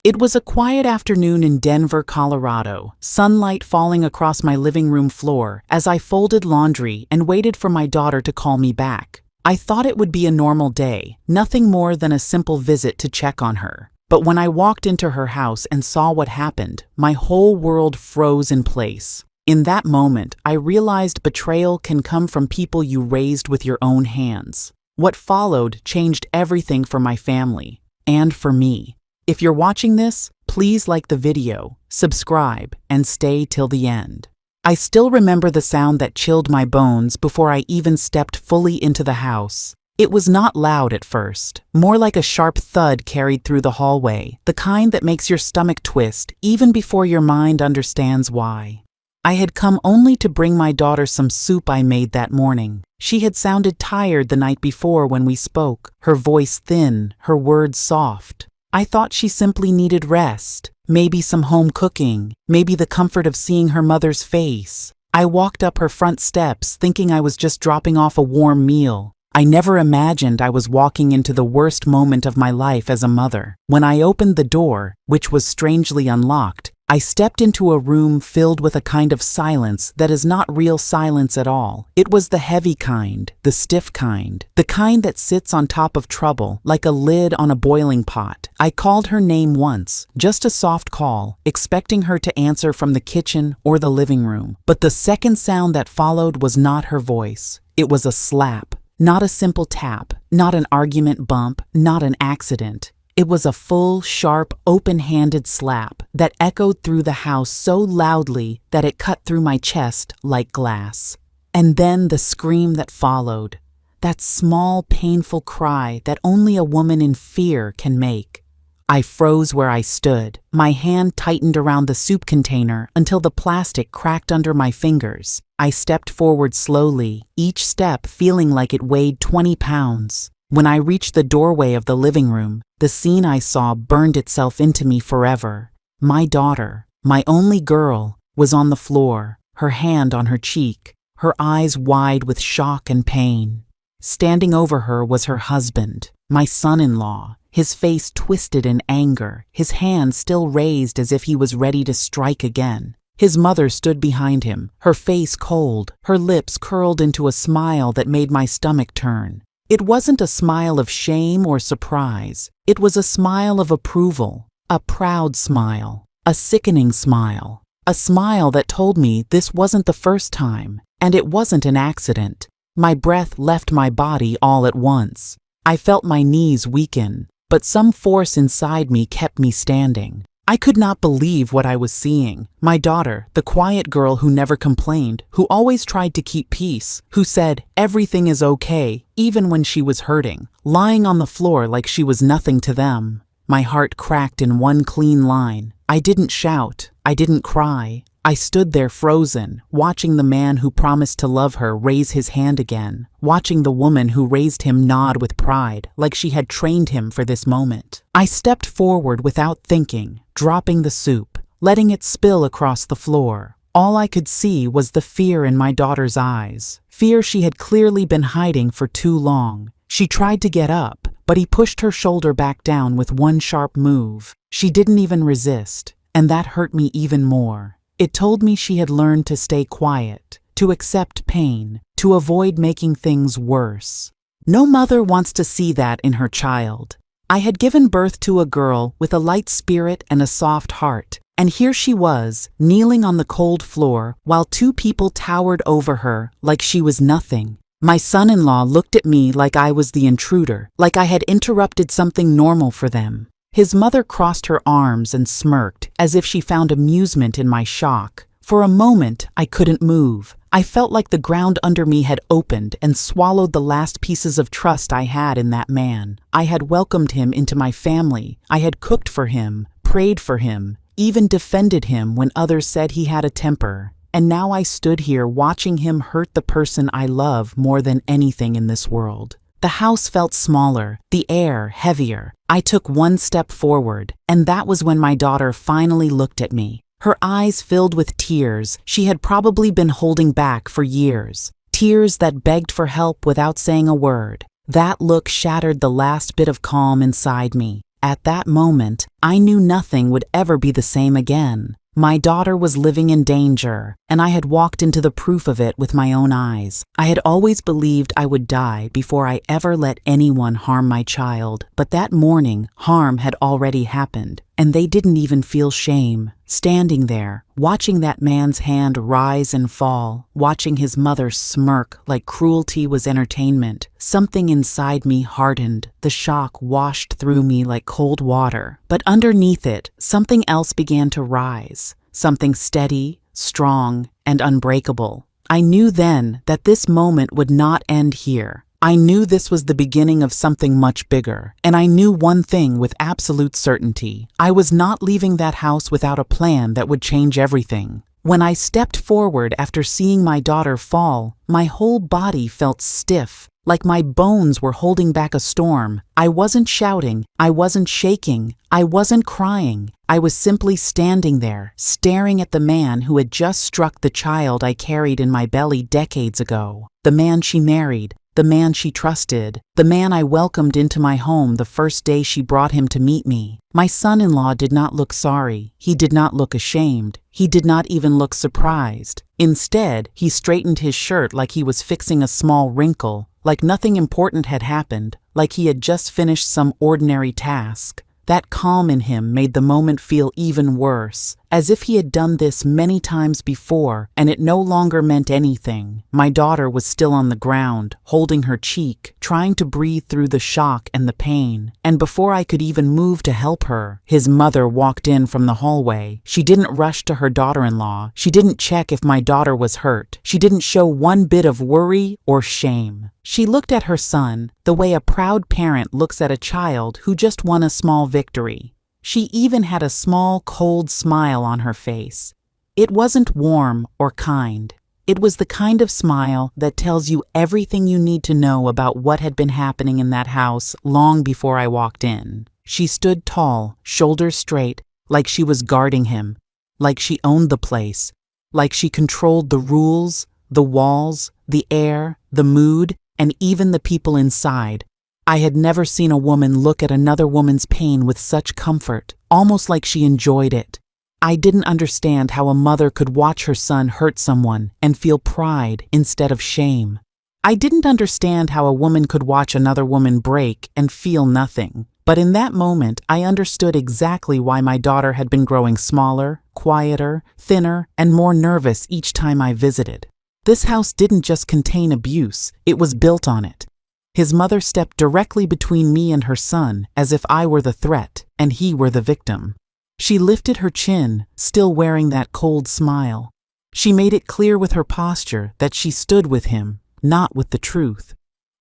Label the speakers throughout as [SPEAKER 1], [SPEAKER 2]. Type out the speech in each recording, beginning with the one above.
[SPEAKER 1] It was a quiet afternoon in Denver, Colorado, sunlight falling across my living room floor as I folded laundry and waited for my daughter to call me back. I thought it would be a normal day, nothing more than a simple visit to check on her. But when I walked into her house and saw what happened, my whole world froze in place. In that moment, I realized betrayal can come from people you raised with your own hands. What followed changed everything for my family, and for me. If you're watching this, please like the video, subscribe, and stay till the end. I still remember the sound that chilled my bones before I even stepped fully into the house. It was not loud at first, more like a sharp thud carried through the hallway, the kind that makes your stomach twist even before your mind understands why. I had come only to bring my daughter some soup I made that morning. She had sounded tired the night before when we spoke, her voice thin, her words soft. I thought she simply needed rest, maybe some home cooking, maybe the comfort of seeing her mother's face. I walked up her front steps thinking I was just dropping off a warm meal. I never imagined I was walking into the worst moment of my life as a mother. When I opened the door, which was strangely unlocked, I stepped into a room filled with a kind of silence that is not real silence at all. It was the heavy kind, the stiff kind, the kind that sits on top of trouble, like a lid on a boiling pot. I called her name once, just a soft call, expecting her to answer from the kitchen or the living room. But the second sound that followed was not her voice. It was a slap. Not a simple tap, not an argument bump, not an accident. It was a full, sharp, open-handed slap that echoed through the house so loudly that it cut through my chest like glass. And then the scream that followed, that small, painful cry that only a woman in fear can make. I froze where I stood. My hand tightened around the soup container until the plastic cracked under my fingers. I stepped forward slowly, each step feeling like it weighed 20 pounds. When I reached the doorway of the living room, the scene I saw burned itself into me forever. My daughter, my only girl, was on the floor, her hand on her cheek, her eyes wide with shock and pain. Standing over her was her husband, my son-in-law, his face twisted in anger, his hand still raised as if he was ready to strike again. His mother stood behind him, her face cold, her lips curled into a smile that made my stomach turn. It wasn't a smile of shame or surprise. It was a smile of approval, a proud smile, a sickening smile, a smile that told me this wasn't the first time, and it wasn't an accident. My breath left my body all at once. I felt my knees weaken, but some force inside me kept me standing. I could not believe what I was seeing. My daughter, the quiet girl who never complained, who always tried to keep peace, who said everything is okay, even when she was hurting, lying on the floor like she was nothing to them. My heart cracked in one clean line. I didn't shout. I didn't cry. I stood there frozen, watching the man who promised to love her raise his hand again, watching the woman who raised him nod with pride, like she had trained him for this moment. I stepped forward without thinking, dropping the soup, letting it spill across the floor. All I could see was the fear in my daughter's eyes, fear she had clearly been hiding for too long. She tried to get up, but he pushed her shoulder back down with one sharp move. She didn't even resist, and that hurt me even more. It told me she had learned to stay quiet, to accept pain, to avoid making things worse. No mother wants to see that in her child. I had given birth to a girl with a light spirit and a soft heart, and here she was, kneeling on the cold floor while two people towered over her like she was nothing. My son-in-law looked at me like I was the intruder, like I had interrupted something normal for them. His mother crossed her arms and smirked, as if she found amusement in my shock. For a moment, I couldn't move. I felt like the ground under me had opened and swallowed the last pieces of trust I had in that man. I had welcomed him into my family. I had cooked for him, prayed for him, even defended him when others said he had a temper. And now I stood here watching him hurt the person I love more than anything in this world. The house felt smaller, the air heavier. I took one step forward, and that was when my daughter finally looked at me. Her eyes filled with tears she had probably been holding back for years, tears that begged for help without saying a word. That look shattered the last bit of calm inside me. At that moment, I knew nothing would ever be the same again. My daughter was living in danger, and I had walked into the proof of it with my own eyes. I had always believed I would die before I ever let anyone harm my child, but that morning, harm had already happened, and they didn't even feel shame. Standing there, watching that man's hand rise and fall, watching his mother smirk like cruelty was entertainment, something inside me hardened. The shock washed through me like cold water. But underneath it, something else began to rise. Something steady, strong, and unbreakable. I knew then that this moment would not end here. I knew this was the beginning of something much bigger, and I knew one thing with absolute certainty. I was not leaving that house without a plan that would change everything. When I stepped forward after seeing my daughter fall, my whole body felt stiff, like my bones were holding back a storm. I wasn't shouting, I wasn't shaking, I wasn't crying. I was simply standing there, staring at the man who had just struck the child I carried in my belly decades ago. The man she married, the man she trusted, the man I welcomed into my home the first day she brought him to meet me. My son-in-law did not look sorry. He did not look ashamed. He did not even look surprised. Instead, he straightened his shirt like he was fixing a small wrinkle, like nothing important had happened, like he had just finished some ordinary task. That calm in him made the moment feel even worse, as if he had done this many times before, and it no longer meant anything. My daughter was still on the ground, holding her cheek, trying to breathe through the shock and the pain. And before I could even move to help her, his mother walked in from the hallway. She didn't rush to her daughter-in-law. She didn't check if my daughter was hurt. She didn't show one bit of worry or shame. She looked at her son the way a proud parent looks at a child who just won a small victory. She even had a small, cold smile on her face. It wasn't warm or kind. It was the kind of smile that tells you everything you need to know about what had been happening in that house long before I walked in. She stood tall, shoulders straight, like she was guarding him, like she owned the place, like she controlled the rules, the walls, the air, the mood, and even the people inside. I had never seen a woman look at another woman's pain with such comfort, almost like she enjoyed it. I didn't understand how a mother could watch her son hurt someone and feel pride instead of shame. I didn't understand how a woman could watch another woman break and feel nothing. But in that moment, I understood exactly why my daughter had been growing smaller, quieter, thinner, and more nervous each time I visited. This house didn't just contain abuse, it was built on it. His mother stepped directly between me and her son, as if I were the threat and he were the victim. She lifted her chin, still wearing that cold smile. She made it clear with her posture that she stood with him, not with the truth,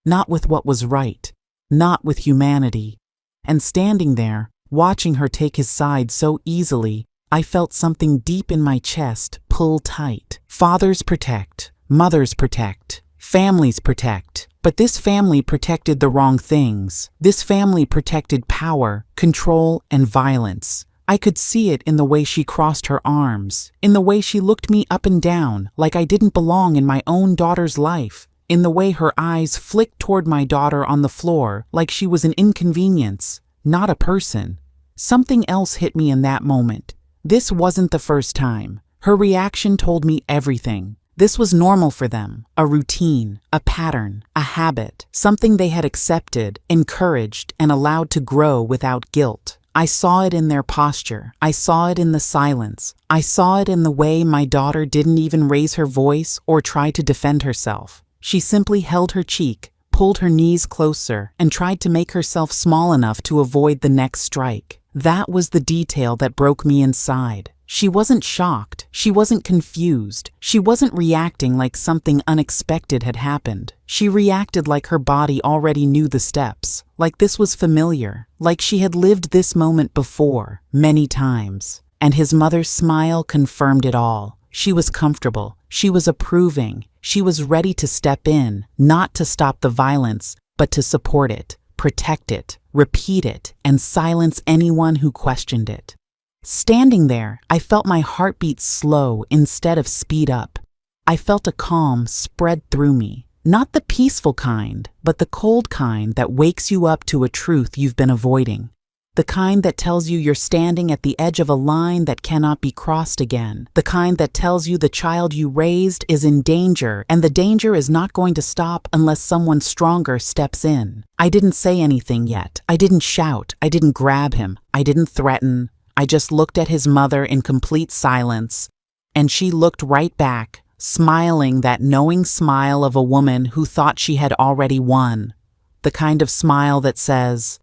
[SPEAKER 1] not with what was right, not with humanity. And standing there, watching her take his side so easily, I felt something deep in my chest pull tight. Fathers protect, mothers protect, families protect. But this family protected the wrong things. This family protected power, control, and violence. I could see it in the way she crossed her arms, in the way she looked me up and down like I didn't belong in my own daughter's life, in the way her eyes flicked toward my daughter on the floor like she was an inconvenience, not a person. Something else hit me in that moment. This wasn't the first time. Her reaction told me everything. This was normal for them, a routine, a pattern, a habit, something they had accepted, encouraged, and allowed to grow without guilt. I saw it in their posture. I saw it in the silence. I saw it in the way my daughter didn't even raise her voice or try to defend herself. She simply held her cheek, pulled her knees closer, and tried to make herself small enough to avoid the next strike. That was the detail that broke me inside. She wasn't shocked. She wasn't confused. She wasn't reacting like something unexpected had happened. She reacted like her body already knew the steps, like this was familiar, like she had lived this moment before, many times. And his mother's smile confirmed it all. She was comfortable. She was approving. She was ready to step in, not to stop the violence, but to support it, protect it, repeat it, and silence anyone who questioned it. Standing there, I felt my heartbeat slow instead of speed up. I felt a calm spread through me, not the peaceful kind, but the cold kind that wakes you up to a truth you've been avoiding. The kind that tells you you're standing at the edge of a line that cannot be crossed again. The kind that tells you the child you raised is in danger and the danger is not going to stop unless someone stronger steps in. I didn't say anything yet. I didn't shout. I didn't grab him. I didn't threaten. I just looked at his mother in complete silence, and she looked right back, smiling that knowing smile of a woman who thought she had already won. The kind of smile that says,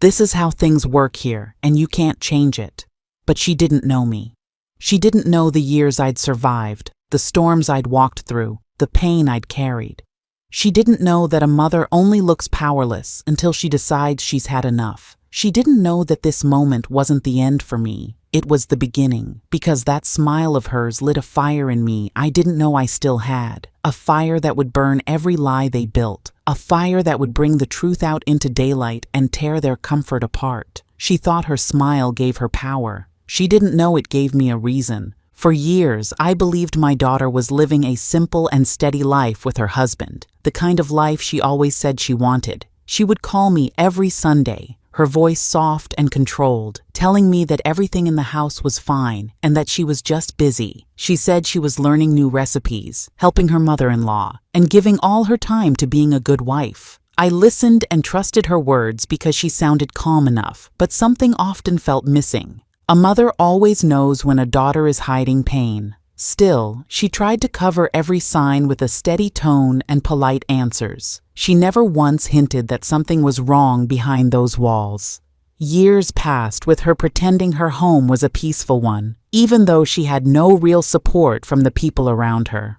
[SPEAKER 1] "This is how things work here, and you can't change it." But she didn't know me. She didn't know the years I'd survived, the storms I'd walked through, the pain I'd carried. She didn't know that a mother only looks powerless until she decides she's had enough. She didn't know that this moment wasn't the end for me. It was the beginning, because that smile of hers lit a fire in me I didn't know I still had. A fire that would burn every lie they built. A fire that would bring the truth out into daylight and tear their comfort apart. She thought her smile gave her power. She didn't know it gave me a reason. For years, I believed my daughter was living a simple and steady life with her husband, the kind of life she always said she wanted. She would call me every Sunday, her voice soft and controlled, telling me that everything in the house was fine and that she was just busy. She said she was learning new recipes, helping her mother-in-law, and giving all her time to being a good wife. I listened and trusted her words because she sounded calm enough, but something often felt missing. A mother always knows when a daughter is hiding pain. Still, she tried to cover every sign with a steady tone and polite answers. She never once hinted that something was wrong behind those walls. Years passed with her pretending her home was a peaceful one, even though she had no real support from the people around her.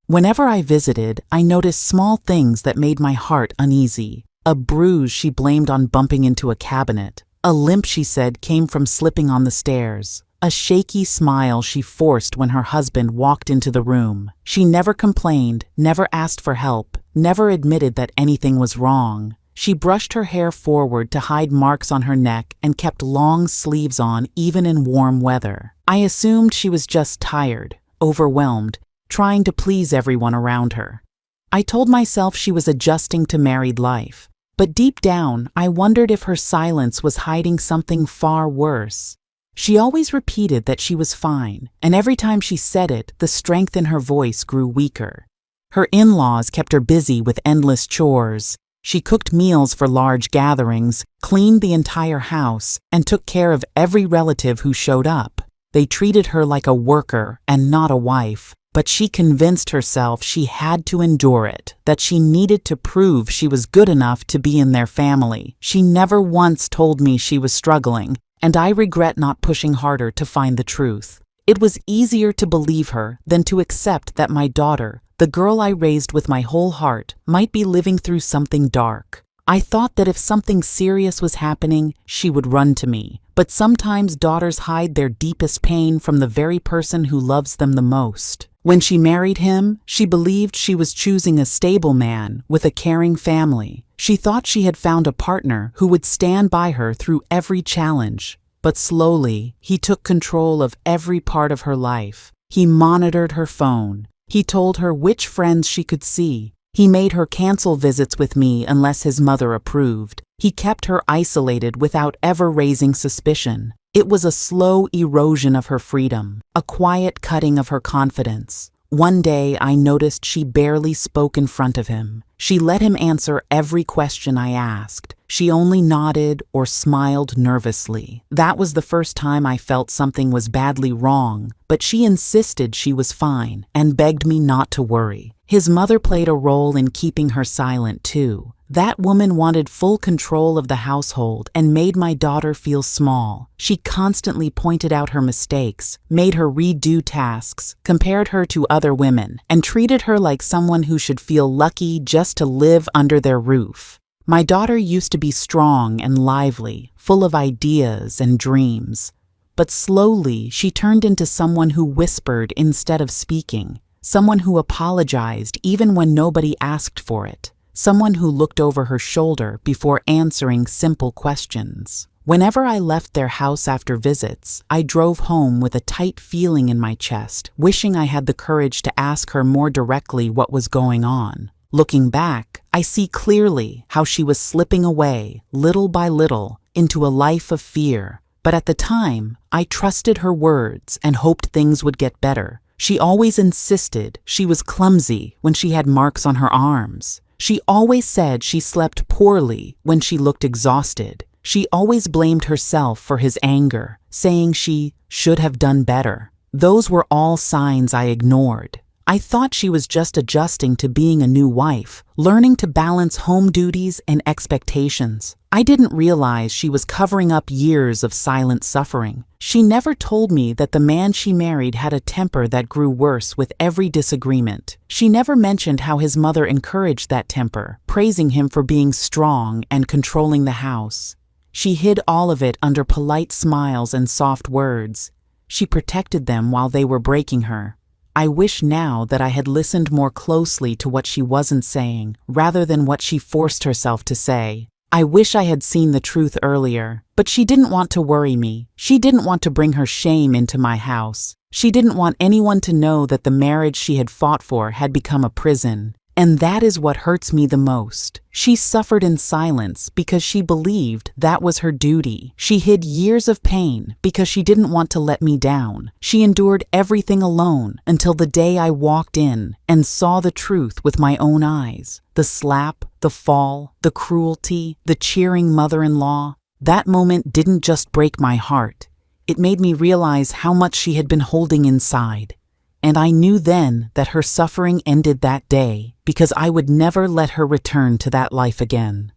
[SPEAKER 1] Whenever I visited, I noticed small things that made my heart uneasy. A bruise she blamed on bumping into a cabinet. A limp she said came from slipping on the stairs. A shaky smile she forced when her husband walked into the room. She never complained, never asked for help, never admitted that anything was wrong. She brushed her hair forward to hide marks on her neck and kept long sleeves on even in warm weather. I assumed she was just tired, overwhelmed, trying to please everyone around her. I told myself she was adjusting to married life. But deep down, I wondered if her silence was hiding something far worse. She always repeated that she was fine, and every time she said it, the strength in her voice grew weaker. Her in-laws kept her busy with endless chores. She cooked meals for large gatherings, cleaned the entire house, and took care of every relative who showed up. They treated her like a worker and not a wife, but she convinced herself she had to endure it, that she needed to prove she was good enough to be in their family. She never once told me she was struggling, and I regret not pushing harder to find the truth. It was easier to believe her than to accept that my daughter, the girl I raised with my whole heart, might be living through something dark. I thought that if something serious was happening, she would run to me. But sometimes daughters hide their deepest pain from the very person who loves them the most. When she married him, she believed she was choosing a stable man with a caring family. She thought she had found a partner who would stand by her through every challenge. But slowly, he took control of every part of her life. He monitored her phone. He told her which friends she could see. He made her cancel visits with me unless his mother approved. He kept her isolated without ever raising suspicion. It was a slow erosion of her freedom, a quiet cutting of her confidence. One day I noticed she barely spoke in front of him. She let him answer every question I asked. She only nodded or smiled nervously. That was the first time I felt something was badly wrong, but she insisted she was fine and begged me not to worry. His mother played a role in keeping her silent too. That woman wanted full control of the household and made my daughter feel small. She constantly pointed out her mistakes, made her redo tasks, compared her to other women, and treated her like someone who should feel lucky just to live under their roof. My daughter used to be strong and lively, full of ideas and dreams. But slowly, she turned into someone who whispered instead of speaking, someone who apologized even when nobody asked for it. Someone who looked over her shoulder before answering simple questions. Whenever I left their house after visits, I drove home with a tight feeling in my chest, wishing I had the courage to ask her more directly what was going on. Looking back, I see clearly how she was slipping away, little by little, into a life of fear. But at the time, I trusted her words and hoped things would get better. She always insisted she was clumsy when she had marks on her arms. She always said she slept poorly when she looked exhausted. She always blamed herself for his anger, saying she should have done better. Those were all signs I ignored. I thought she was just adjusting to being a new wife, learning to balance home duties and expectations. I didn't realize she was covering up years of silent suffering. She never told me that the man she married had a temper that grew worse with every disagreement. She never mentioned how his mother encouraged that temper, praising him for being strong and controlling the house. She hid all of it under polite smiles and soft words. She protected them while they were breaking her. I wish now that I had listened more closely to what she wasn't saying, rather than what she forced herself to say. I wish I had seen the truth earlier, but she didn't want to worry me. She didn't want to bring her shame into my house. She didn't want anyone to know that the marriage she had fought for had become a prison. And that is what hurts me the most. She suffered in silence because she believed that was her duty. She hid years of pain because she didn't want to let me down. She endured everything alone until the day I walked in and saw the truth with my own eyes. The slap, the fall, the cruelty, the cheering mother-in-law. That moment didn't just break my heart. It made me realize how much she had been holding inside. And I knew then that her suffering ended that day because I would never let her return to that life again.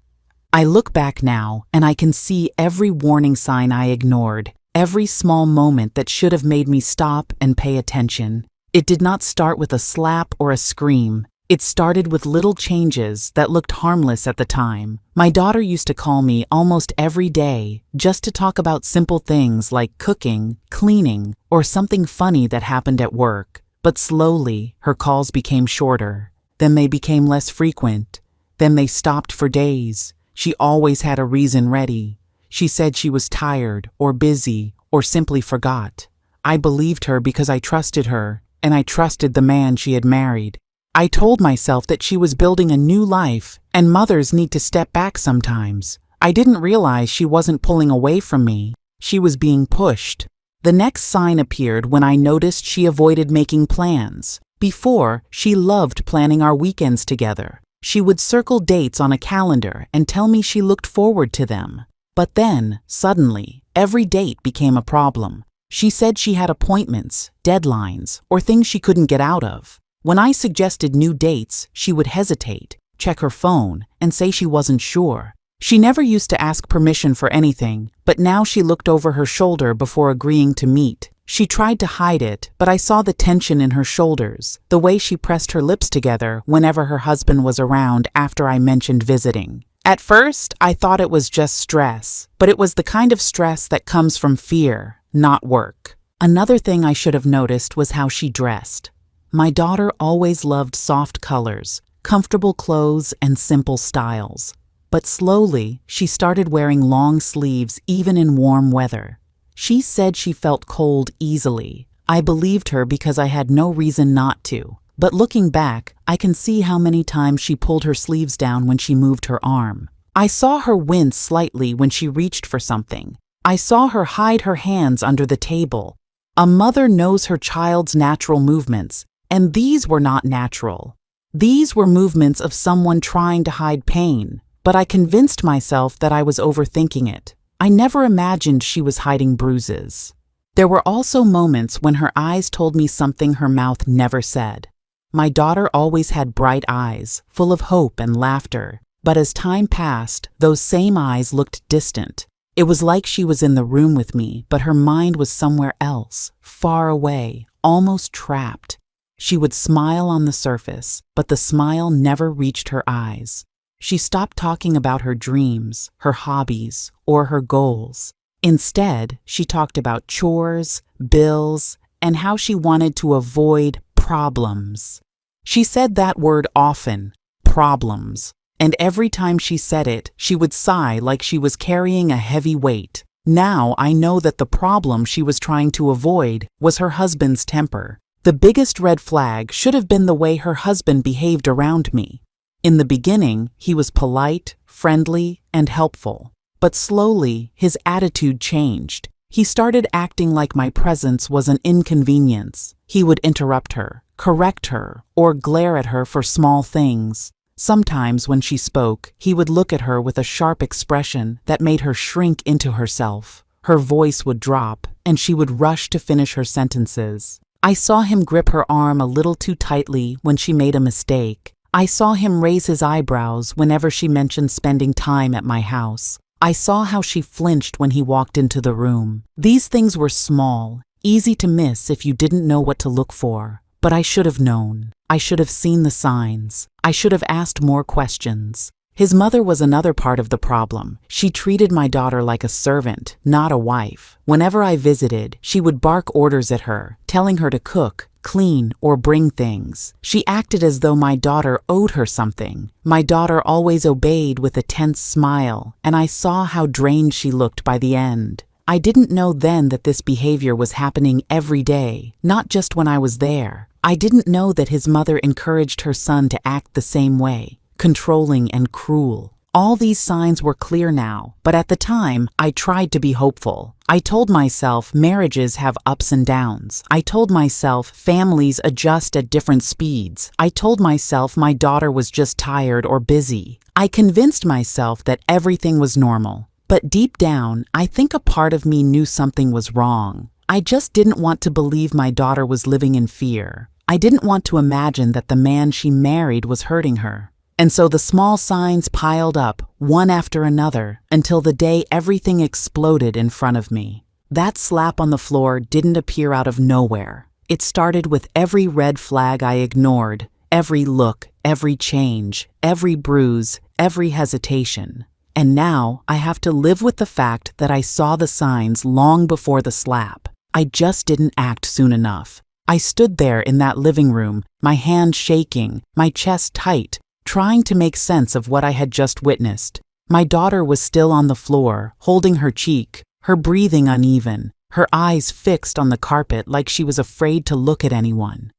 [SPEAKER 1] I look back now and I can see every warning sign I ignored, every small moment that should have made me stop and pay attention. It did not start with a slap or a scream. It started with little changes that looked harmless at the time. My daughter used to call me almost every day just to talk about simple things like cooking, cleaning, or something funny that happened at work. But slowly, her calls became shorter. Then they became less frequent. Then they stopped for days. She always had a reason ready. She said she was tired or busy or simply forgot. I believed her because I trusted her, and I trusted the man she had married. I told myself that she was building a new life, and mothers need to step back sometimes. I didn't realize she wasn't pulling away from me. She was being pushed. The next sign appeared when I noticed she avoided making plans. Before, she loved planning our weekends together. She would circle dates on a calendar and tell me she looked forward to them. But then, suddenly, every date became a problem. She said she had appointments, deadlines, or things she couldn't get out of. When I suggested new dates, she would hesitate, check her phone, and say she wasn't sure. She never used to ask permission for anything, but now she looked over her shoulder before agreeing to meet. She tried to hide it, but I saw the tension in her shoulders, the way she pressed her lips together whenever her husband was around after I mentioned visiting. At first, I thought it was just stress, but it was the kind of stress that comes from fear, not work. Another thing I should have noticed was how she dressed. My daughter always loved soft colors, comfortable clothes, and simple styles. But slowly, she started wearing long sleeves even in warm weather. She said she felt cold easily. I believed her because I had no reason not to. But looking back, I can see how many times she pulled her sleeves down when she moved her arm. I saw her wince slightly when she reached for something. I saw her hide her hands under the table. A mother knows her child's natural movements, and these were not natural. These were movements of someone trying to hide pain, but I convinced myself that I was overthinking it. I never imagined she was hiding bruises. There were also moments when her eyes told me something her mouth never said. My daughter always had bright eyes, full of hope and laughter, but as time passed, those same eyes looked distant. It was like she was in the room with me, but her mind was somewhere else, far away, almost trapped. She would smile on the surface, but the smile never reached her eyes. She stopped talking about her dreams, her hobbies, or her goals. Instead, she talked about chores, bills, and how she wanted to avoid problems. She said that word often, problems, and every time she said it, she would sigh like she was carrying a heavy weight. Now I know that the problem she was trying to avoid was her husband's temper. The biggest red flag should have been the way her husband behaved around me. In the beginning, he was polite, friendly, and helpful. But slowly, his attitude changed. He started acting like my presence was an inconvenience. He would interrupt her, correct her, or glare at her for small things. Sometimes when she spoke, he would look at her with a sharp expression that made her shrink into herself. Her voice would drop, and she would rush to finish her sentences. I saw him grip her arm a little too tightly when she made a mistake. I saw him raise his eyebrows whenever she mentioned spending time at my house. I saw how she flinched when he walked into the room. These things were small, easy to miss if you didn't know what to look for. But I should have known. I should have seen the signs. I should have asked more questions. His mother was another part of the problem. She treated my daughter like a servant, not a wife. Whenever I visited, she would bark orders at her, telling her to cook, clean, or bring things. She acted as though my daughter owed her something. My daughter always obeyed with a tense smile, and I saw how drained she looked by the end. I didn't know then that this behavior was happening every day, not just when I was there. I didn't know that his mother encouraged her son to act the same way, controlling and cruel. All these signs were clear now, but at the time, I tried to be hopeful. I told myself marriages have ups and downs. I told myself families adjust at different speeds. I told myself my daughter was just tired or busy. I convinced myself that everything was normal. But deep down, I think a part of me knew something was wrong. I just didn't want to believe my daughter was living in fear. I didn't want to imagine that the man she married was hurting her. And so the small signs piled up, one after another, until the day everything exploded in front of me. That slap on the floor didn't appear out of nowhere. It started with every red flag I ignored, every look, every change, every bruise, every hesitation. And now I have to live with the fact that I saw the signs long before the slap. I just didn't act soon enough. I stood there in that living room, my hand shaking, my chest tight, trying to make sense of what I had just witnessed. My daughter was still on the floor, holding her cheek, her breathing uneven, her eyes fixed on the carpet like she was afraid to look at anyone.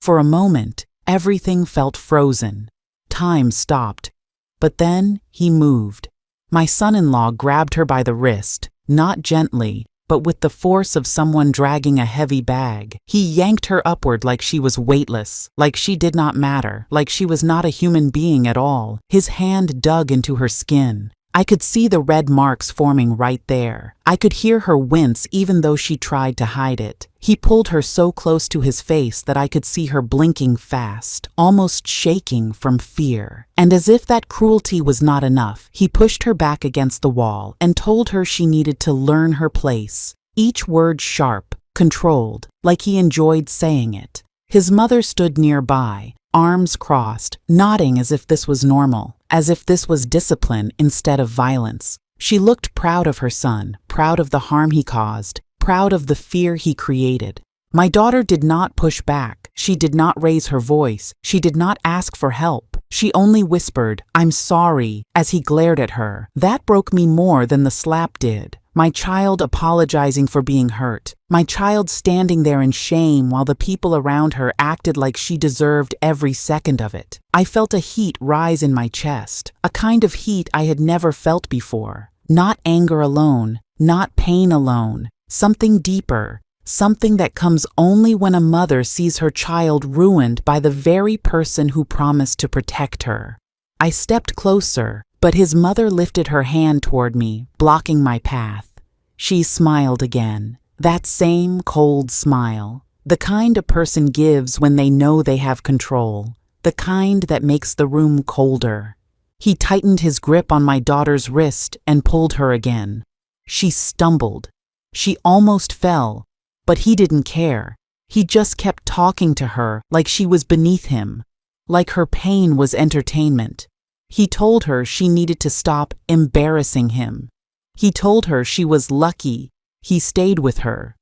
[SPEAKER 1] For a moment, everything felt frozen. Time stopped. But then he moved. My son-in-law grabbed her by the wrist, not gently, but with the force of someone dragging a heavy bag. He yanked her upward like she was weightless, like she did not matter, like she was not a human being at all. His hand dug into her skin. I could see the red marks forming right there. I could hear her wince even though she tried to hide it. He pulled her so close to his face that I could see her blinking fast, almost shaking from fear. And as if that cruelty was not enough, he pushed her back against the wall and told her she needed to learn her place. Each word sharp, controlled, like he enjoyed saying it. His mother stood nearby, arms crossed, nodding as if this was normal, as if this was discipline instead of violence. She looked proud of her son, proud of the harm he caused, proud of the fear he created. My daughter did not push back. She did not raise her voice. She did not ask for help. She only whispered, "I'm sorry," as he glared at her. That broke me more than the slap did. My child apologizing for being hurt. My child standing there in shame while the people around her acted like she deserved every second of it. I felt a heat rise in my chest, a kind of heat I had never felt before. Not anger alone, not pain alone, something deeper, something that comes only when a mother sees her child ruined by the very person who promised to protect her. I stepped closer, but his mother lifted her hand toward me, blocking my path. She smiled again, that same cold smile, the kind a person gives when they know they have control, the kind that makes the room colder. He tightened his grip on my daughter's wrist and pulled her again. She stumbled. She almost fell, but he didn't care. He just kept talking to her like she was beneath him, like her pain was entertainment. He told her she needed to stop embarrassing him. He told her she was lucky he stayed with her.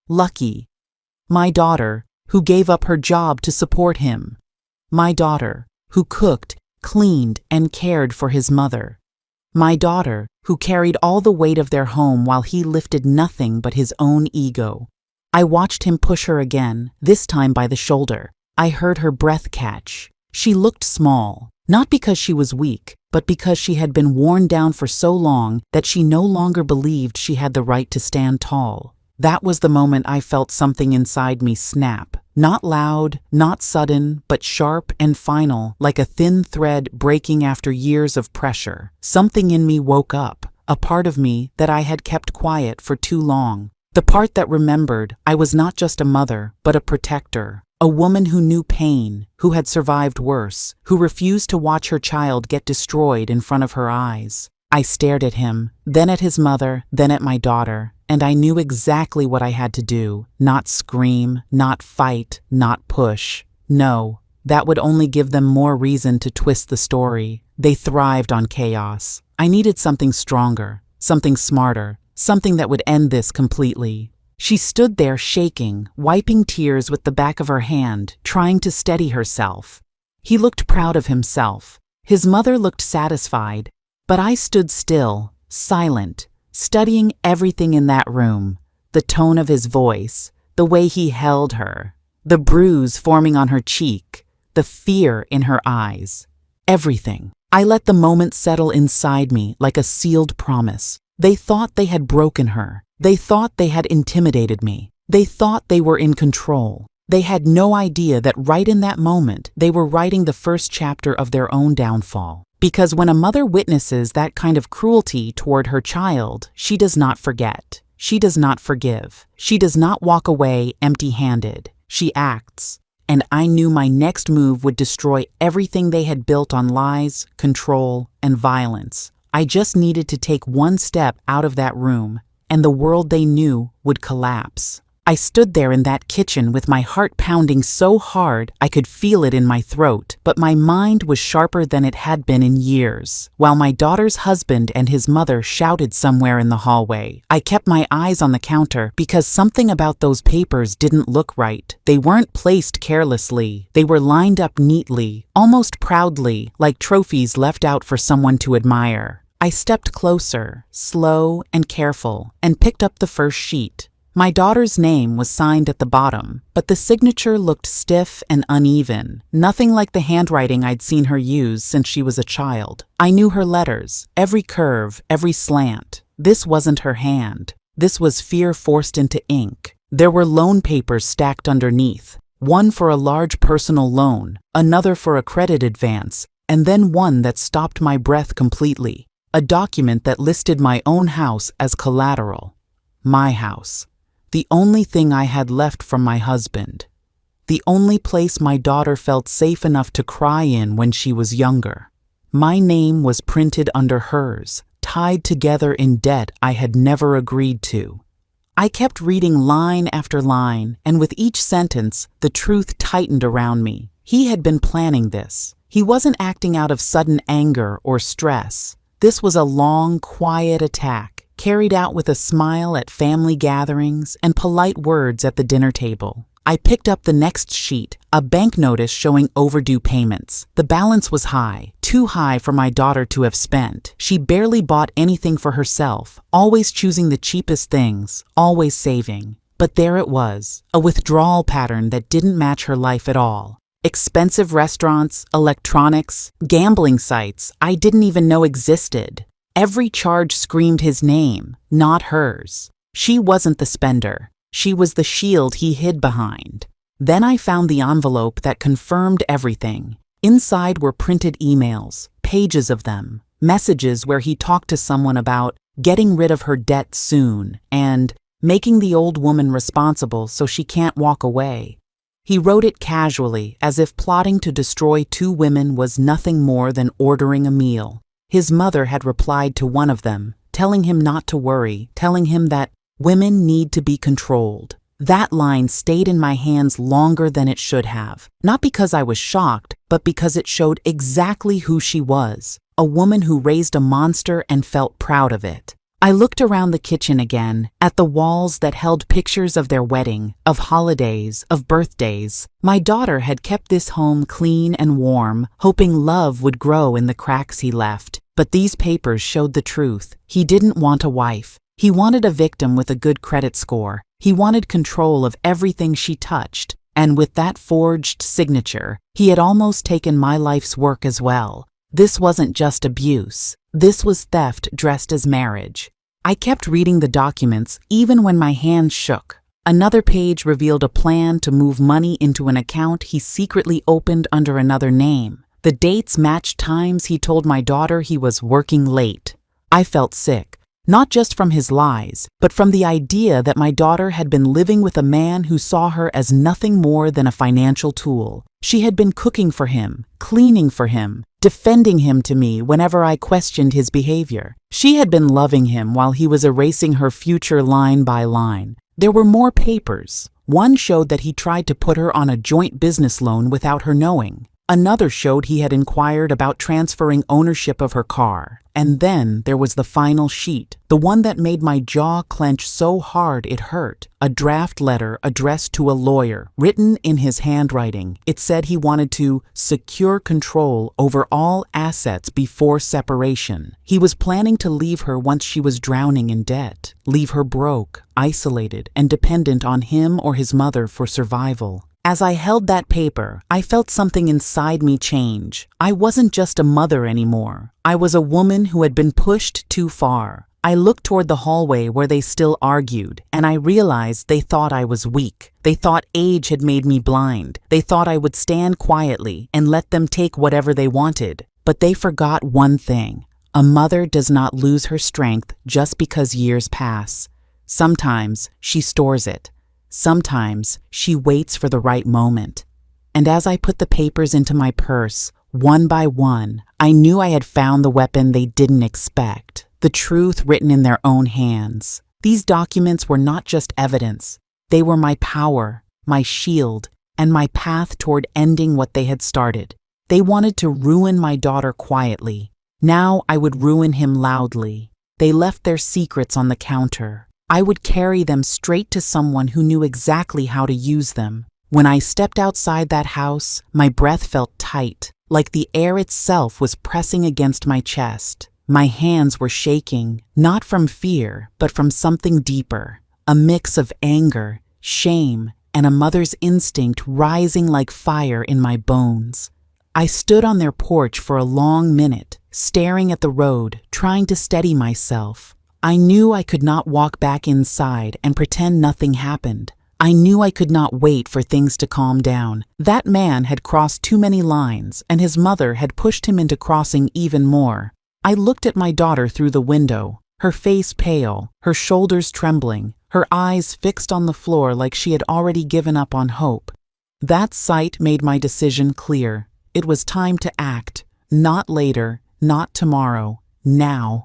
[SPEAKER 1] Lucky. My daughter, who gave up her job to support him. My daughter, who cooked, cleaned, and cared for his mother. My daughter, who carried all the weight of their home while he lifted nothing but his own ego. I watched him push her again, this time by the shoulder. I heard her breath catch. She looked small. Not because she was weak, but because she had been worn down for so long that she no longer believed she had the right to stand tall. That was the moment I felt something inside me snap. Not loud, not sudden, but sharp and final, like a thin thread breaking after years of pressure. Something in me woke up, a part of me that I had kept quiet for too long. The part that remembered I was not just a mother, but a protector. A woman who knew pain, who had survived worse, who refused to watch her child get destroyed in front of her eyes. I stared at him, then at his mother, then at my daughter, and I knew exactly what I had to do. Not scream, not fight, not push. No, that would only give them more reason to twist the story. They thrived on chaos. I needed something stronger, something smarter, something that would end this completely. She stood there shaking, wiping tears with the back of her hand, trying to steady herself. He looked proud of himself. His mother looked satisfied, but I stood still, silent, studying everything in that room. The tone of his voice, the way he held her, the bruise forming on her cheek, the fear in her eyes. Everything. I let the moment settle inside me like a sealed promise. They thought they had broken her. They thought they had intimidated me. They thought they were in control. They had no idea that right in that moment, they were writing the first chapter of their own downfall. Because when a mother witnesses that kind of cruelty toward her child, she does not forget. She does not forgive. She does not walk away empty-handed. She acts. And I knew my next move would destroy everything they had built on lies, control, and violence. I just needed to take one step out of that room, and the world they knew would collapse. I stood there in that kitchen with my heart pounding so hard I could feel it in my throat, but my mind was sharper than it had been in years. While my daughter's husband and his mother shouted somewhere in the hallway, I kept my eyes on the counter because something about those papers didn't look right. They weren't placed carelessly. They were lined up neatly, almost proudly, like trophies left out for someone to admire. I stepped closer, slow and careful, and picked up the first sheet. My daughter's name was signed at the bottom, but the signature looked stiff and uneven, nothing like the handwriting I'd seen her use since she was a child. I knew her letters, every curve, every slant. This wasn't her hand. This was fear forced into ink. There were loan papers stacked underneath, one for a large personal loan, another for a credit advance, and then one that stopped my breath completely. A document that listed my own house as collateral. My house. The only thing I had left from my husband. The only place my daughter felt safe enough to cry in when she was younger. My name was printed under hers, tied together in debt I had never agreed to. I kept reading line after line, and with each sentence, the truth tightened around me. He had been planning this. He wasn't acting out of sudden anger or stress. This was a long, quiet attack, carried out with a smile at family gatherings and polite words at the dinner table. I picked up the next sheet, a bank notice showing overdue payments. The balance was high, too high for my daughter to have spent. She barely bought anything for herself, always choosing the cheapest things, always saving. But there it was, a withdrawal pattern that didn't match her life at all. Expensive restaurants, electronics, gambling sites I didn't even know existed. Every charge screamed his name, not hers. She wasn't the spender. She was the shield he hid behind. Then I found the envelope that confirmed everything. Inside were printed emails, pages of them, messages where he talked to someone about getting rid of her debt soon and making the old woman responsible so she can't walk away. He wrote it casually, as if plotting to destroy two women was nothing more than ordering a meal. His mother had replied to one of them, telling him not to worry, telling him that women need to be controlled. That line stayed in my hands longer than it should have, not because I was shocked, but because it showed exactly who she was, a woman who raised a monster and felt proud of it. I looked around the kitchen again, at the walls that held pictures of their wedding, of holidays, of birthdays. My daughter had kept this home clean and warm, hoping love would grow in the cracks he left. But these papers showed the truth. He didn't want a wife. He wanted a victim with a good credit score. He wanted control of everything she touched. And with that forged signature, he had almost taken my life's work as well. This wasn't just abuse. This was theft dressed as marriage. I kept reading the documents even when my hands shook. Another page revealed a plan to move money into an account he secretly opened under another name. The dates matched times he told my daughter he was working late. I felt sick, not just from his lies, but from the idea that my daughter had been living with a man who saw her as nothing more than a financial tool. She had been cooking for him, cleaning for him, defending him to me whenever I questioned his behavior. She had been loving him while he was erasing her future line by line. There were more papers. One showed that he tried to put her on a joint business loan without her knowing. Another showed he had inquired about transferring ownership of her car. And then there was the final sheet, the one that made my jaw clench so hard it hurt. A draft letter addressed to a lawyer, written in his handwriting. It said he wanted to secure control over all assets before separation. He was planning to leave her once she was drowning in debt, leave her broke, isolated, and dependent on him or his mother for survival. As I held that paper, I felt something inside me change. I wasn't just a mother anymore. I was a woman who had been pushed too far. I looked toward the hallway where they still argued, and I realized they thought I was weak. They thought age had made me blind. They thought I would stand quietly and let them take whatever they wanted. But they forgot one thing. A mother does not lose her strength just because years pass. Sometimes she stores it. Sometimes she waits for the right moment. And as I put the papers into my purse, one by one, I knew I had found the weapon they didn't expect, the truth written in their own hands. These documents were not just evidence. They were my power, my shield, and my path toward ending what they had started. They wanted to ruin my daughter quietly. Now I would ruin him loudly. They left their secrets on the counter. I would carry them straight to someone who knew exactly how to use them. When I stepped outside that house, my breath felt tight, like the air itself was pressing against my chest. My hands were shaking, not from fear, but from something deeper, a mix of anger, shame, and a mother's instinct rising like fire in my bones. I stood on their porch for a long minute, staring at the road, trying to steady myself. I knew I could not walk back inside and pretend nothing happened. I knew I could not wait for things to calm down. That man had crossed too many lines, and his mother had pushed him into crossing even more. I looked at my daughter through the window, her face pale, her shoulders trembling, her eyes fixed on the floor like she had already given up on hope. That sight made my decision clear. It was time to act. Not later, not tomorrow, now.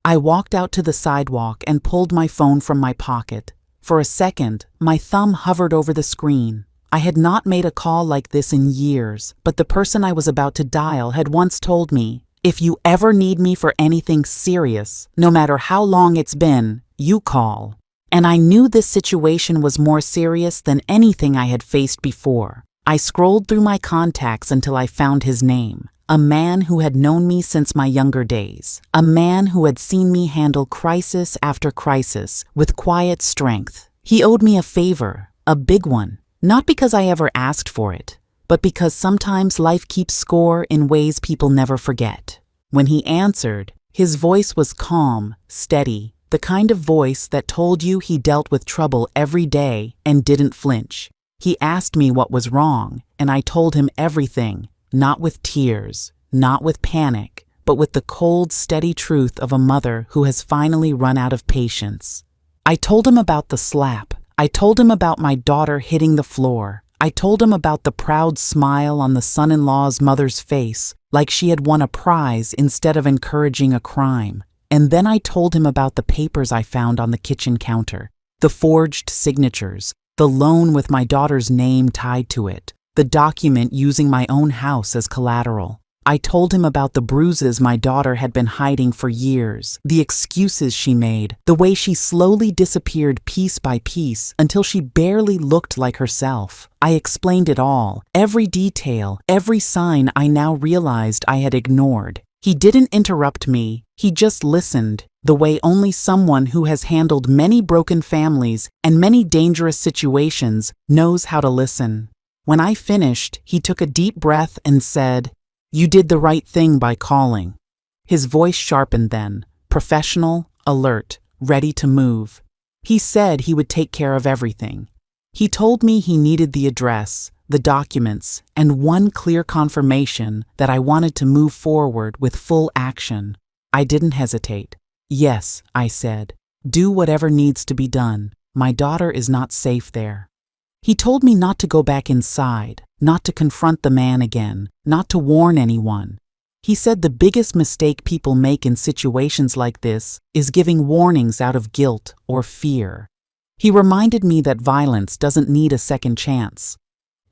[SPEAKER 1] I walked out to the sidewalk and pulled my phone from my pocket. For a second, my thumb hovered over the screen. I had not made a call like this in years, but the person I was about to dial had once told me, "If you ever need me for anything serious, no matter how long it's been, you call." And I knew this situation was more serious than anything I had faced before. I scrolled through my contacts until I found his name. A man who had known me since my younger days. A man who had seen me handle crisis after crisis with quiet strength. He owed me a favor, a big one, not because I ever asked for it, but because sometimes life keeps score in ways people never forget. When he answered, his voice was calm, steady, the kind of voice that told you he dealt with trouble every day and didn't flinch. He asked me what was wrong, and I told him everything. Not with tears, not with panic, but with the cold, steady truth of a mother who has finally run out of patience. I told him about the slap. I told him about my daughter hitting the floor. I told him about the proud smile on the son-in-law's mother's face, like she had won a prize instead of encouraging a crime. And then I told him about the papers I found on the kitchen counter, the forged signatures, the loan with my daughter's name tied to it, the document using my own house as collateral. I told him about the bruises my daughter had been hiding for years, the excuses she made, the way she slowly disappeared piece by piece until she barely looked like herself. I explained it all, every detail, every sign I now realized I had ignored. He didn't interrupt me, he just listened, the way only someone who has handled many broken families and many dangerous situations knows how to listen. When I finished, he took a deep breath and said, You did the right thing by calling." His voice sharpened then, professional, alert, ready to move. He said he would take care of everything. He told me he needed the address, the documents, and one clear confirmation that I wanted to move forward with full action. I didn't hesitate. "Yes," I said. "Do whatever needs to be done. My daughter is not safe there." He told me not to go back inside, not to confront the man again, not to warn anyone. He said the biggest mistake people make in situations like this is giving warnings out of guilt or fear. He reminded me that violence doesn't need a second chance.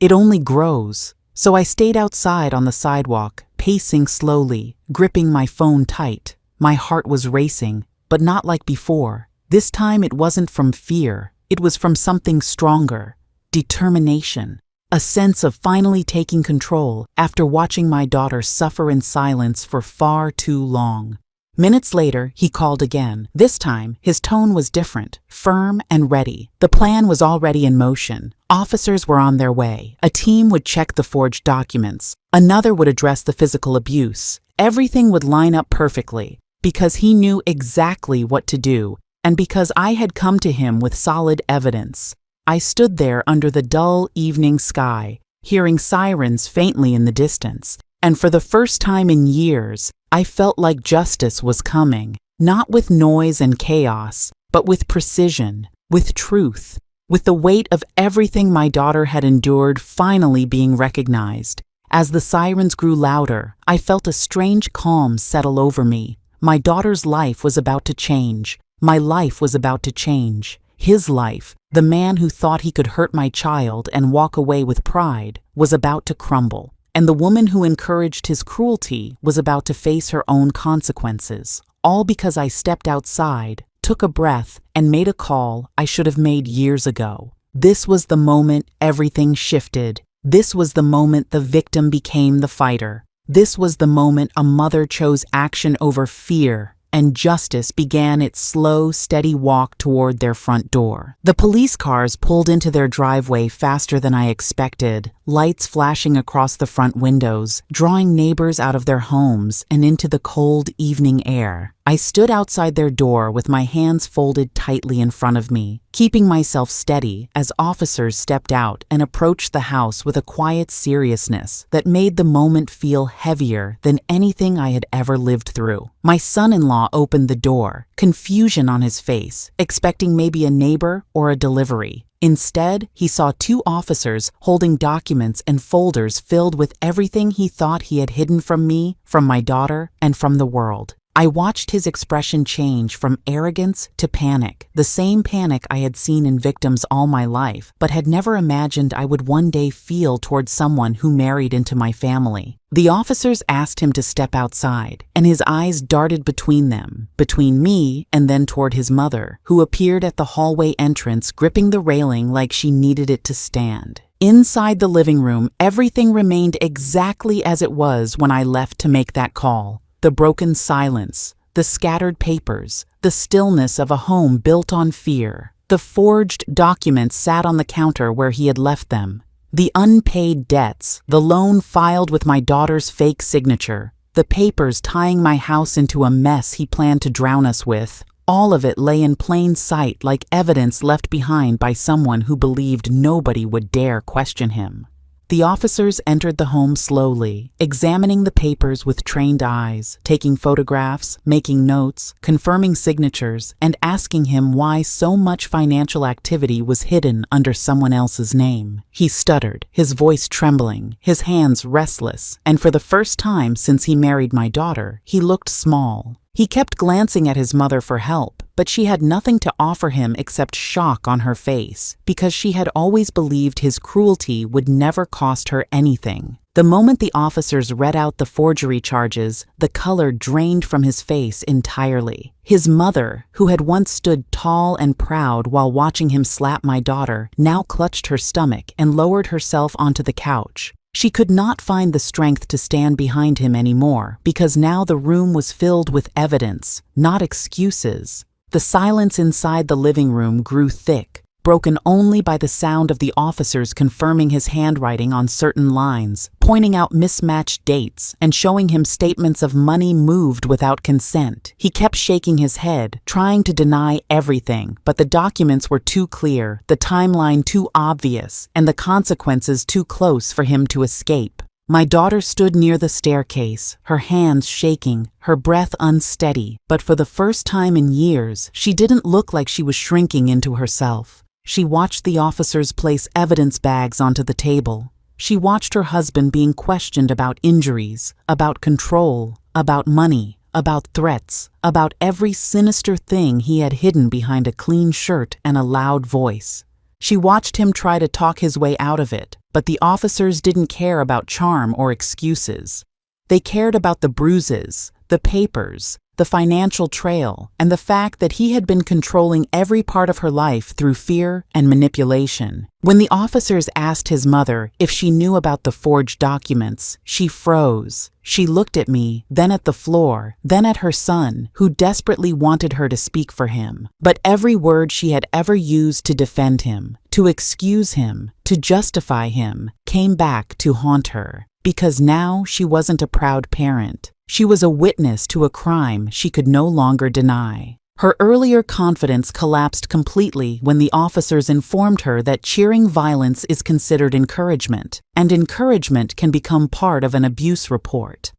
[SPEAKER 1] It only grows. So I stayed outside on the sidewalk, pacing slowly, gripping my phone tight. My heart was racing, but not like before. This time it wasn't from fear. It was from something stronger. Determination. A sense of finally taking control after watching my daughter suffer in silence for far too long. Minutes later, he called again. This time, his tone was different, firm and ready. The plan was already in motion. Officers were on their way. A team would check the forged documents. Another would address the physical abuse. Everything would line up perfectly, because he knew exactly what to do, and because I had come to him with solid evidence. I stood there under the dull evening sky, hearing sirens faintly in the distance, and for the first time in years, I felt like justice was coming, not with noise and chaos, but with precision, with truth, with the weight of everything my daughter had endured finally being recognized. As the sirens grew louder, I felt a strange calm settle over me. My daughter's life was about to change. My life was about to change. His life, the man who thought he could hurt my child and walk away with pride, was about to crumble. And the woman who encouraged his cruelty was about to face her own consequences. All because I stepped outside, took a breath, and made a call I should have made years ago. This was the moment everything shifted. This was the moment the victim became the fighter. This was the moment a mother chose action over fear, and justice began its slow, steady walk toward their front door. The police cars pulled into their driveway faster than I expected, lights flashing across the front windows, drawing neighbors out of their homes and into the cold evening air. I stood outside their door with my hands folded tightly in front of me, keeping myself steady as officers stepped out and approached the house with a quiet seriousness that made the moment feel heavier than anything I had ever lived through. My son-in-law opened the door, confusion on his face, expecting maybe a neighbor or a delivery. Instead, he saw two officers holding documents and folders filled with everything he thought he had hidden from me, from my daughter, and from the world. I watched his expression change from arrogance to panic, the same panic I had seen in victims all my life, but had never imagined I would one day feel towards someone who married into my family. The officers asked him to step outside, and his eyes darted between them, between me and then toward his mother, who appeared at the hallway entrance gripping the railing like she needed it to stand. Inside the living room, everything remained exactly as it was when I left to make that call. The broken silence, the scattered papers, the stillness of a home built on fear. The forged documents sat on the counter where he had left them. The unpaid debts, the loan filed with my daughter's fake signature, the papers tying my house into a mess he planned to drown us with. All of it lay in plain sight like evidence left behind by someone who believed nobody would dare question him. The officers entered the home slowly, examining the papers with trained eyes, taking photographs, making notes, confirming signatures, and asking him why so much financial activity was hidden under someone else's name. He stuttered, his voice trembling, his hands restless, and for the first time since he married my daughter, he looked small. He kept glancing at his mother for help, but she had nothing to offer him except shock on her face, because she had always believed his cruelty would never cost her anything. The moment the officers read out the forgery charges, the color drained from his face entirely. His mother, who had once stood tall and proud while watching him slap my daughter, now clutched her stomach and lowered herself onto the couch. She could not find the strength to stand behind him anymore, because now the room was filled with evidence, not excuses. The silence inside the living room grew thick, broken only by the sound of the officers confirming his handwriting on certain lines, pointing out mismatched dates, and showing him statements of money moved without consent. He kept shaking his head, trying to deny everything, but the documents were too clear, the timeline too obvious, and the consequences too close for him to escape. My daughter stood near the staircase, her hands shaking, her breath unsteady, but for the first time in years, she didn't look like she was shrinking into herself. She watched the officers place evidence bags onto the table. She watched her husband being questioned about injuries, about control, about money, about threats, about every sinister thing he had hidden behind a clean shirt and a loud voice. She watched him try to talk his way out of it, but the officers didn't care about charm or excuses. They cared about the bruises, the papers, the financial trail, and the fact that he had been controlling every part of her life through fear and manipulation. When the officers asked his mother if she knew about the forged documents, she froze. She looked at me, then at the floor, then at her son, who desperately wanted her to speak for him. But every word she had ever used to defend him, to excuse him, to justify him, came back to haunt her. Because now she wasn't a proud parent. She was a witness to a crime she could no longer deny. Her earlier confidence collapsed completely when the officers informed her that cheering violence is considered encouragement, and encouragement can become part of an abuse report.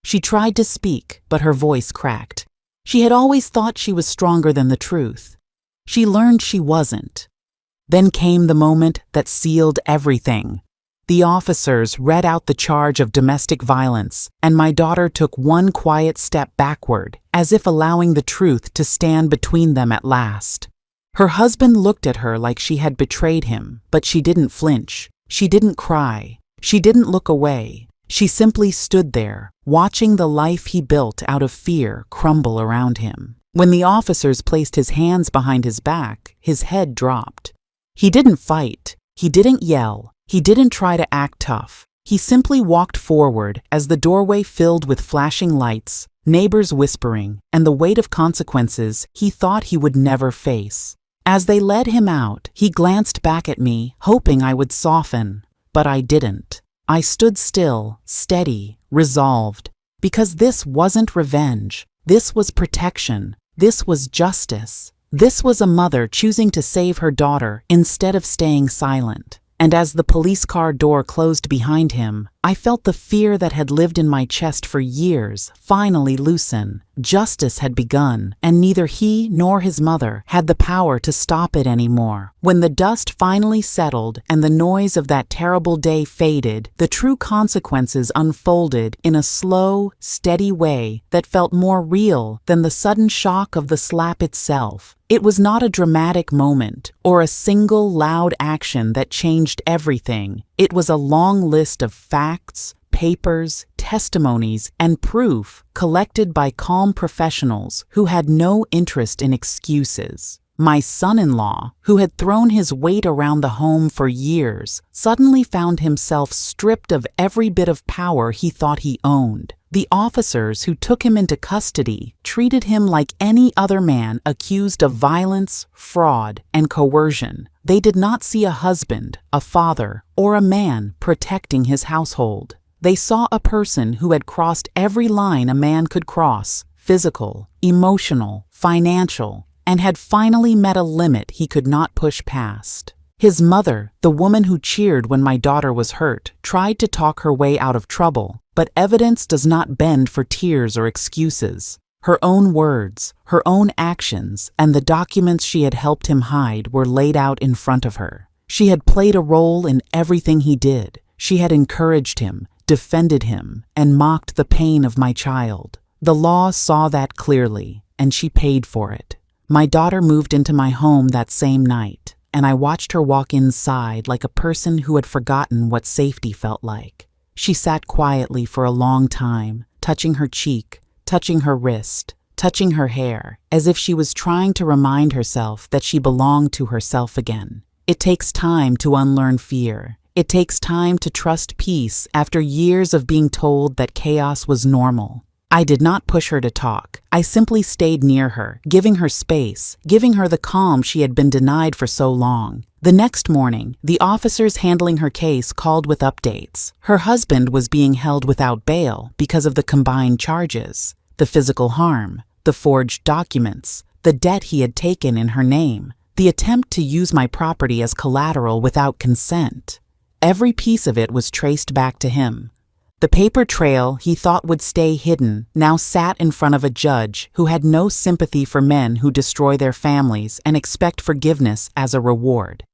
[SPEAKER 1] She tried to speak, but her voice cracked. She had always thought she was stronger than the truth. She learned she wasn't. Then came the moment that sealed everything. The officers read out the charge of domestic violence, and my daughter took one quiet step backward, as if allowing the truth to stand between them at last. Her husband looked at her like she had betrayed him, but she didn't flinch. She didn't cry. She didn't look away. She simply stood there, watching the life he built out of fear crumble around him. When the officers placed his hands behind his back, his head dropped. He didn't fight. He didn't yell. He didn't try to act tough. He simply walked forward as the doorway filled with flashing lights, neighbors whispering, and the weight of consequences he thought he would never face. As they led him out, he glanced back at me, hoping I would soften. But I didn't. I stood still, steady, resolved. Because this wasn't revenge. This was protection. This was justice. This was a mother choosing to save her daughter instead of staying silent. And as the police car door closed behind him, I felt the fear that had lived in my chest for years finally loosen. Justice had begun, and neither he nor his mother had the power to stop it anymore. When the dust finally settled and the noise of that terrible day faded, the true consequences unfolded in a slow, steady way that felt more real than the sudden shock of the slap itself. It was not a dramatic moment or a single loud action that changed everything. It was a long list of facts, papers, testimonies, and proof collected by calm professionals who had no interest in excuses. My son-in-law, who had thrown his weight around the home for years, suddenly found himself stripped of every bit of power he thought he owned. The officers who took him into custody treated him like any other man accused of violence, fraud, and coercion. They did not see a husband, a father, or a man protecting his household. They saw a person who had crossed every line a man could cross, physical, emotional, financial, and had finally met a limit he could not push past. His mother, the woman who cheered when my daughter was hurt, tried to talk her way out of trouble, but evidence does not bend for tears or excuses. Her own words, her own actions, and the documents she had helped him hide were laid out in front of her. She had played a role in everything he did. She had encouraged him, defended him, and mocked the pain of my child. The law saw that clearly, and she paid for it. My daughter moved into my home that same night, and I watched her walk inside like a person who had forgotten what safety felt like. She sat quietly for a long time, touching her cheek, touching her wrist, touching her hair, as if she was trying to remind herself that she belonged to herself again. It takes time to unlearn fear. It takes time to trust peace after years of being told that chaos was normal. I did not push her to talk. I simply stayed near her, giving her space, giving her the calm she had been denied for so long. The next morning, the officers handling her case called with updates. Her husband was being held without bail because of the combined charges: the physical harm, the forged documents, the debt he had taken in her name, the attempt to use my property as collateral without consent. Every piece of it was traced back to him. The paper trail he thought would stay hidden now sat in front of a judge who had no sympathy for men who destroy their families and expect forgiveness as a reward.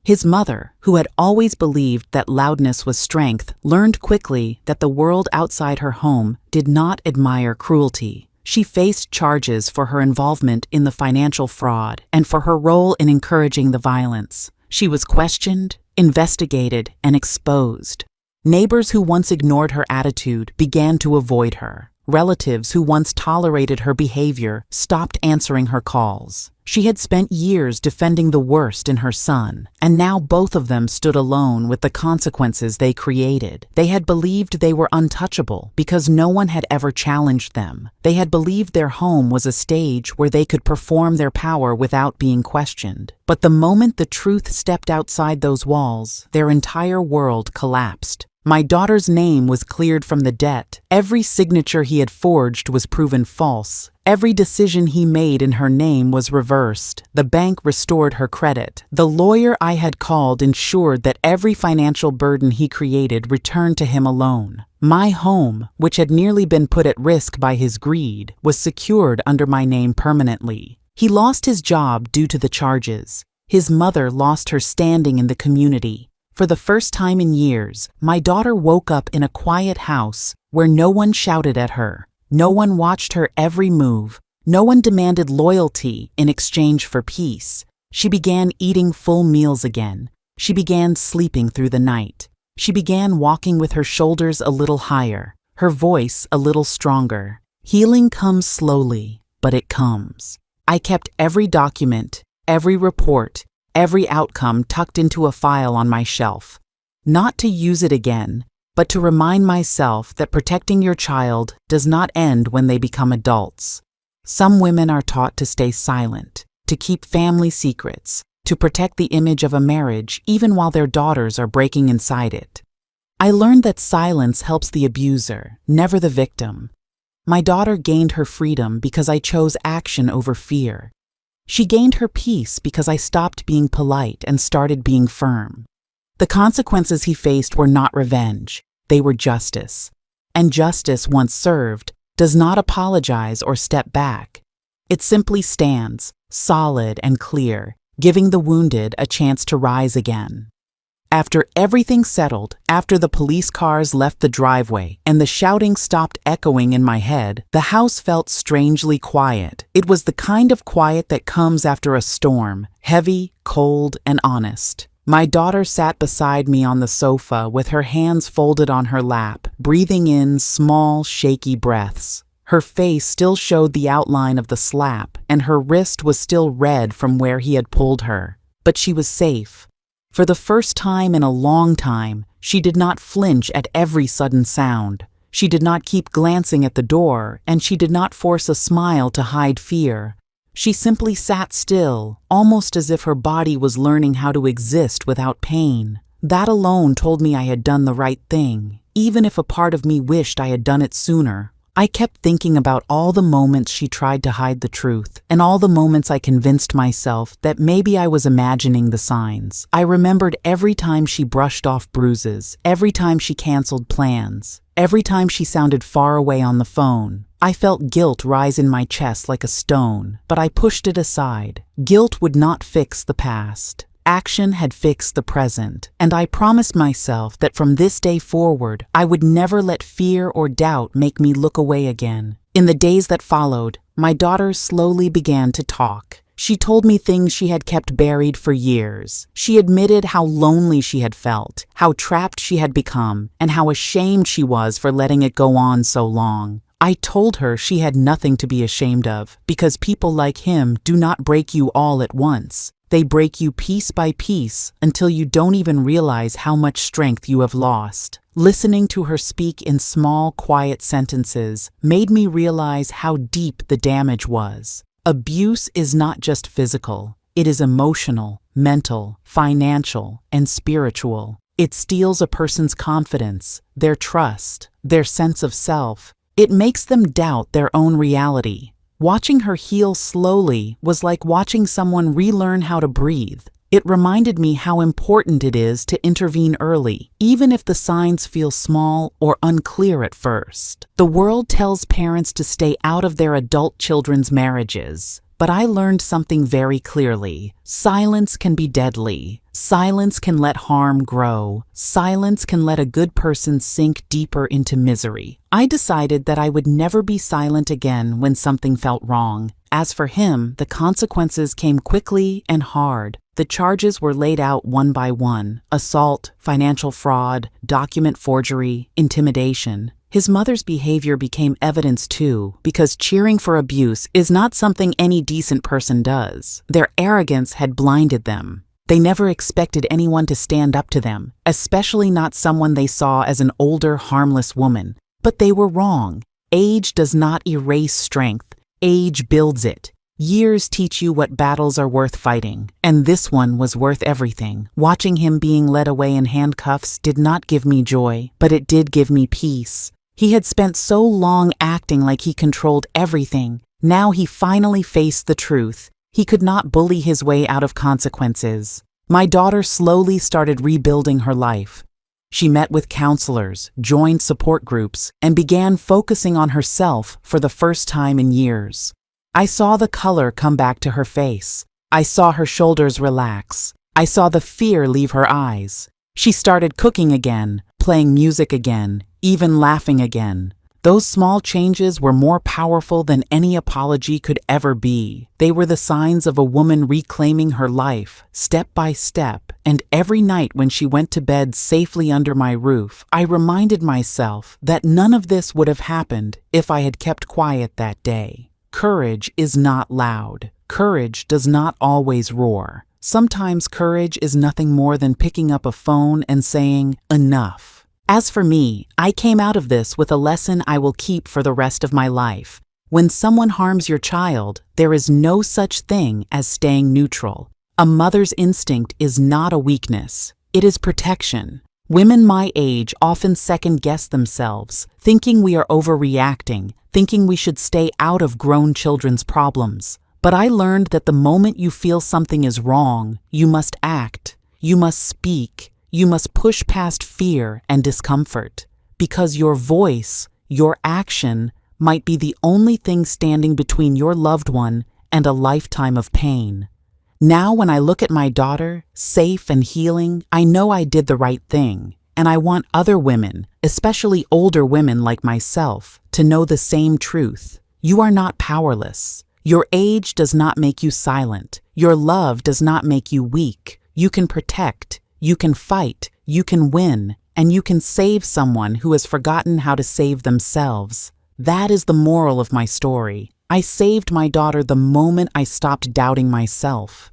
[SPEAKER 1] His mother, who had always believed that loudness was strength, learned quickly that the world outside her home did not admire cruelty. She faced charges for her involvement in the financial fraud and for her role in encouraging the violence. She was questioned, investigated, and exposed. Neighbors who once ignored her attitude began to avoid her. Relatives who once tolerated her behavior stopped answering her calls. She had spent years defending the worst in her son, and now both of them stood alone with the consequences they created. They had believed they were untouchable because no one had ever challenged them. They had believed their home was a stage where they could perform their power without being questioned. But the moment the truth stepped outside those walls, their entire world collapsed. My daughter's name was cleared from the debt. Every signature he had forged was proven false. Every decision he made in her name was reversed. The bank restored her credit. The lawyer I had called ensured that every financial burden he created returned to him alone. My home, which had nearly been put at risk by his greed, was secured under my name permanently. He lost his job due to the charges. His mother lost her standing in the community. For the first time in years, my daughter woke up in a quiet house where no one shouted at her, no one watched her every move, no one demanded loyalty in exchange for peace. She began eating full meals again. She began sleeping through the night. She began walking with her shoulders a little higher, her voice a little stronger. Healing comes slowly, but it comes. I kept every document, every report, every outcome tucked into a file on my shelf. Not to use it again, but to remind myself that protecting your child does not end when they become adults. Some women are taught to stay silent, to keep family secrets, to protect the image of a marriage even while their daughters are breaking inside it. I learned that silence helps the abuser, never the victim. My daughter gained her freedom because I chose action over fear. She gained her peace because I stopped being polite and started being firm. The consequences he faced were not revenge, they were justice. And justice, once served, does not apologize or step back. It simply stands, solid and clear, giving the wounded a chance to rise again. After everything settled, after the police cars left the driveway and the shouting stopped echoing in my head, the house felt strangely quiet. It was the kind of quiet that comes after a storm, heavy, cold, and honest. My daughter sat beside me on the sofa with her hands folded on her lap, breathing in small, shaky breaths. Her face still showed the outline of the slap, and her wrist was still red from where he had pulled her. But she was safe. For the first time in a long time, she did not flinch at every sudden sound. She did not keep glancing at the door, and she did not force a smile to hide fear. She simply sat still, almost as if her body was learning how to exist without pain. That alone told me I had done the right thing, even if a part of me wished I had done it sooner. I kept thinking about all the moments she tried to hide the truth, and all the moments I convinced myself that maybe I was imagining the signs. I remembered every time she brushed off bruises, every time she canceled plans, every time she sounded far away on the phone. I felt guilt rise in my chest like a stone, but I pushed it aside. Guilt would not fix the past. Action had fixed the present, and I promised myself that from this day forward, I would never let fear or doubt make me look away again. In the days that followed, my daughter slowly began to talk. She told me things she had kept buried for years. She admitted how lonely she had felt, how trapped she had become, and how ashamed she was for letting it go on so long. I told her she had nothing to be ashamed of, because people like him do not break you all at once. They break you piece by piece until you don't even realize how much strength you have lost. Listening to her speak in small, quiet sentences made me realize how deep the damage was. Abuse is not just physical. It is emotional, mental, financial, and spiritual. It steals a person's confidence, their trust, their sense of self. It makes them doubt their own reality. Watching her heal slowly was like watching someone relearn how to breathe. It reminded me how important it is to intervene early, even if the signs feel small or unclear at first. The world tells parents to stay out of their adult children's marriages. But I learned something very clearly. Silence can be deadly. Silence can let harm grow. Silence can let a good person sink deeper into misery. I decided that I would never be silent again when something felt wrong. As for him, the consequences came quickly and hard. The charges were laid out one by one: assault, financial fraud, document forgery, intimidation. His mother's behavior became evidence too, because cheering for abuse is not something any decent person does. Their arrogance had blinded them. They never expected anyone to stand up to them, especially not someone they saw as an older, harmless woman. But they were wrong. Age does not erase strength. Age builds it. Years teach you what battles are worth fighting, and this one was worth everything. Watching him being led away in handcuffs did not give me joy, but it did give me peace. He had spent so long acting like he controlled everything. Now he finally faced the truth. He could not bully his way out of consequences. My daughter slowly started rebuilding her life. She met with counselors, joined support groups, and began focusing on herself for the first time in years. I saw the color come back to her face. I saw her shoulders relax. I saw the fear leave her eyes. She started cooking again, playing music again, even laughing again. Those small changes were more powerful than any apology could ever be. They were the signs of a woman reclaiming her life, step by step, and every night when she went to bed safely under my roof, I reminded myself that none of this would have happened if I had kept quiet that day. Courage is not loud. Courage does not always roar. Sometimes courage is nothing more than picking up a phone and saying, "Enough." As for me, I came out of this with a lesson I will keep for the rest of my life. When someone harms your child, there is no such thing as staying neutral. A mother's instinct is not a weakness. It is protection. Women my age often second-guess themselves, thinking we are overreacting, thinking we should stay out of grown children's problems. But I learned that the moment you feel something is wrong, you must act. You must speak. You must push past fear and discomfort, because your voice, your action, might be the only thing standing between your loved one and a lifetime of pain. Now when I look at my daughter, safe and healing, I know I did the right thing, and I want other women, especially older women like myself, to know the same truth. You are not powerless. Your age does not make you silent. Your love does not make you weak. You can protect. You can fight, you can win, and you can save someone who has forgotten how to save themselves. That is the moral of my story. I saved my daughter the moment I stopped doubting myself.